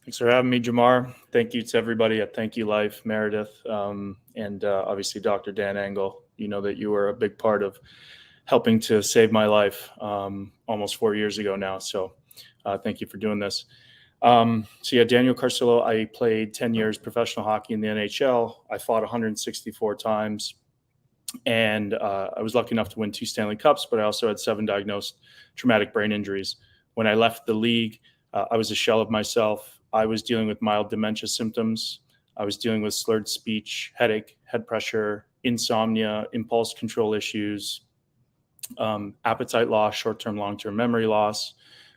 Thanks for having me, Jamar. Thank you to everybody at Thank You Life, Meredith, and obviously Dr. Dan Engel. You know that you were a big part of helping to save my life almost 4 years ago now. So thank you for doing this. So Daniel Carcillo, I played 10 years professional hockey in the NHL. I fought 164 times, and I was lucky enough to win 2 Stanley Cups, but I also had 7 diagnosed traumatic brain injuries. When I left the league, I was a shell of myself. I was dealing with mild dementia symptoms. I was dealing with slurred speech, headache, head pressure, insomnia, impulse control issues, appetite loss, short-term, long-term memory loss,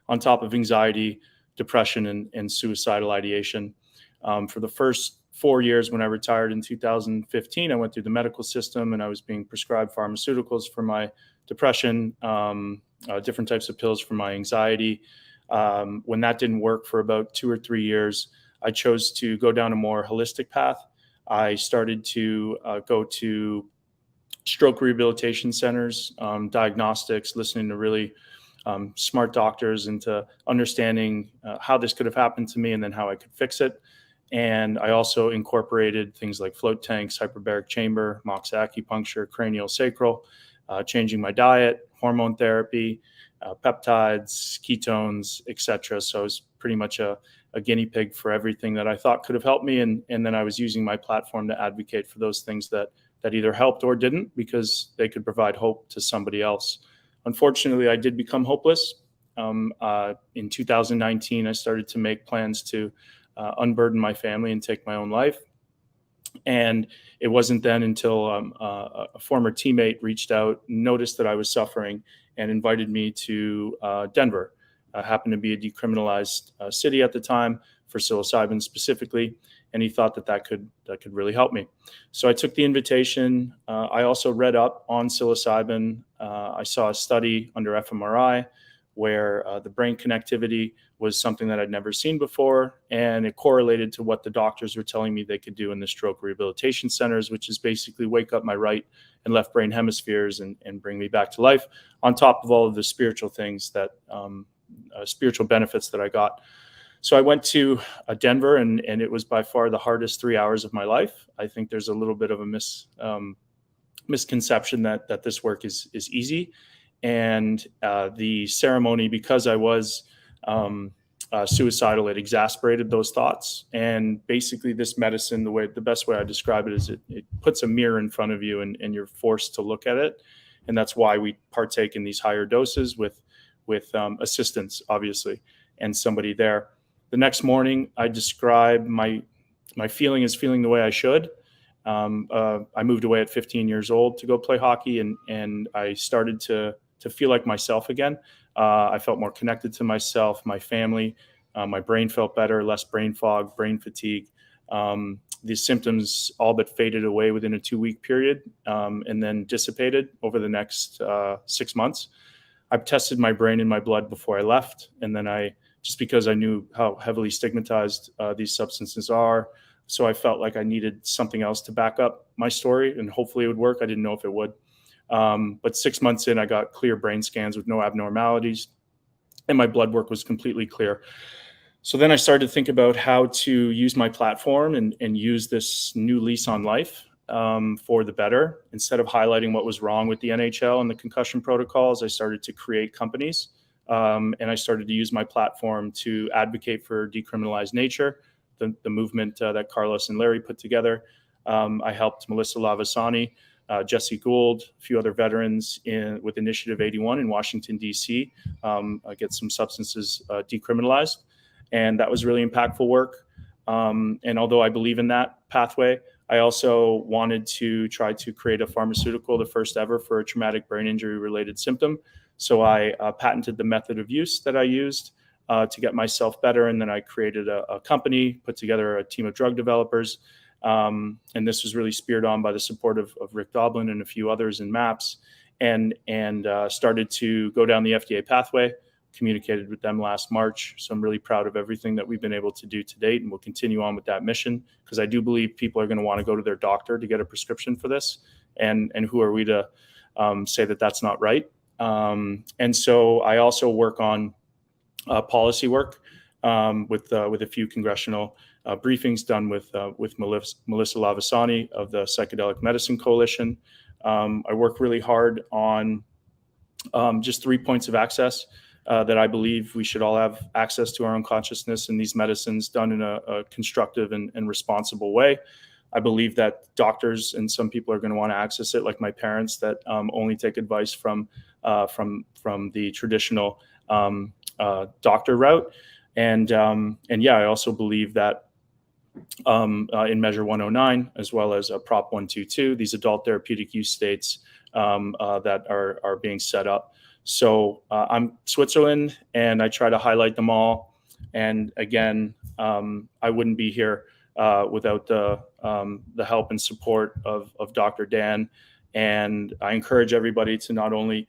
on top of anxiety, depression, and suicidal ideation. For the first 4 years, when I retired in 2015, I went through the medical system and I was being prescribed pharmaceuticals for my depression, different types of pills for my anxiety. When that didn't work for about 2 or 3 years, I chose to go down a more holistic path. I started to go to stroke rehabilitation centers, diagnostics, listening to really smart doctors into understanding how this could have happened to me and then how I could fix it. And I also incorporated things like float tanks, hyperbaric chamber, Mox acupuncture, cranial sacral, changing my diet, hormone therapy, peptides, ketones, etc. So I was pretty much a guinea pig for everything that I thought could have helped me. And then I was using my platform to advocate for those things that either helped or didn't, because they could provide hope to somebody else. Unfortunately, I did become hopeless. In 2019, I started to make plans to unburden my family and take my own life. And it wasn't then until a former teammate reached out, noticed that I was suffering, and invited me to Denver. Happened to be a decriminalized city at the time for psilocybin specifically, and he thought that could really help me. So I took the invitation. I also read up on psilocybin. I saw a study under fMRI where the brain connectivity was something that I'd never seen before, and it correlated to what the doctors were telling me they could do in the stroke rehabilitation centers, which is basically wake up my right and left brain hemispheres and bring me back to life, on top of all of the spiritual things that spiritual benefits that I got. So I went to Denver, and it was by far the hardest 3 hours of my life. I think there's a little bit of a misconception that this work is easy. And the ceremony, because I was suicidal, it exasperated those thoughts. And basically this medicine, the best way I describe it is it puts a mirror in front of you, and you're forced to look at it. And that's why we partake in these higher doses with assistance, obviously, and somebody there. The next morning, I describe my feeling as feeling the way I should. I moved away at 15 years old to go play hockey, and I started to feel like myself again. I felt more connected to myself, my family. My brain felt better, less brain fog, brain fatigue. These symptoms all but faded away within a 2-week period, and then dissipated over the next 6 months. I tested my brain and my blood before I left, and then just because I knew how heavily stigmatized these substances are, so I felt like I needed something else to back up my story, and hopefully it would work. I didn't know if it would. But 6 months in, I got clear brain scans with no abnormalities, and my blood work was completely clear. So then I started to think about how to use my platform and use this new lease on life for the better. Instead of highlighting what was wrong with the NHL and the concussion protocols, I started to create companies, and I started to use my platform to advocate for decriminalized nature, the movement that Carlos and Larry put together. I helped Melissa Lavasani, Jesse Gould, a few other veterans with Initiative 81 in Washington, D.C., get some substances decriminalized. And that was really impactful work. And although I believe in that pathway, I also wanted to try to create a pharmaceutical, the first ever for a traumatic brain injury related symptom. So I patented the method of use that I used to get myself better. And then I created a company, put together a team of drug developers. And this was really speared on by the support of Rick Doblin and a few others in MAPS, and started to go down the FDA pathway, communicated with them last March. So I'm really proud of everything that we've been able to do to date, and we'll continue on with that mission, because I do believe people are going to want to go to their doctor to get a prescription for this. And who are we to say that that's not right? And so I also work on policy work. with a few congressional briefings done with Melissa Lavasani of the Psychedelic Medicine Coalition. I work really hard on just 3 points of access that I believe we should all have access to our own consciousness and these medicines done in a constructive and responsible way. I believe that doctors and some people are going to want to access it, like my parents, that only take advice from the traditional doctor route. And yeah, I also believe that in Measure 109, as well as Prop 122, these adult therapeutic use states that are being set up. So I'm Switzerland, and I try to highlight them all. And again, I wouldn't be here without the help and support of Dr. Dan. And I encourage everybody to not only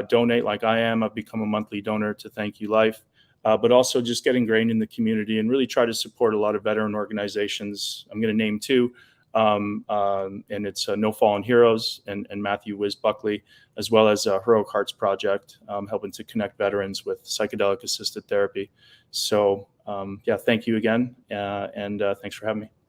donate like I am. I've become a monthly donor to Thank You Life, but also just get ingrained in the community and really try to support a lot of veteran organizations. I'm going to name two, and it's No Fallen Heroes and Matthew Wiz Buckley, as well as Heroic Hearts Project, helping to connect veterans with psychedelic assisted therapy. So yeah, thank you again, and thanks for having me.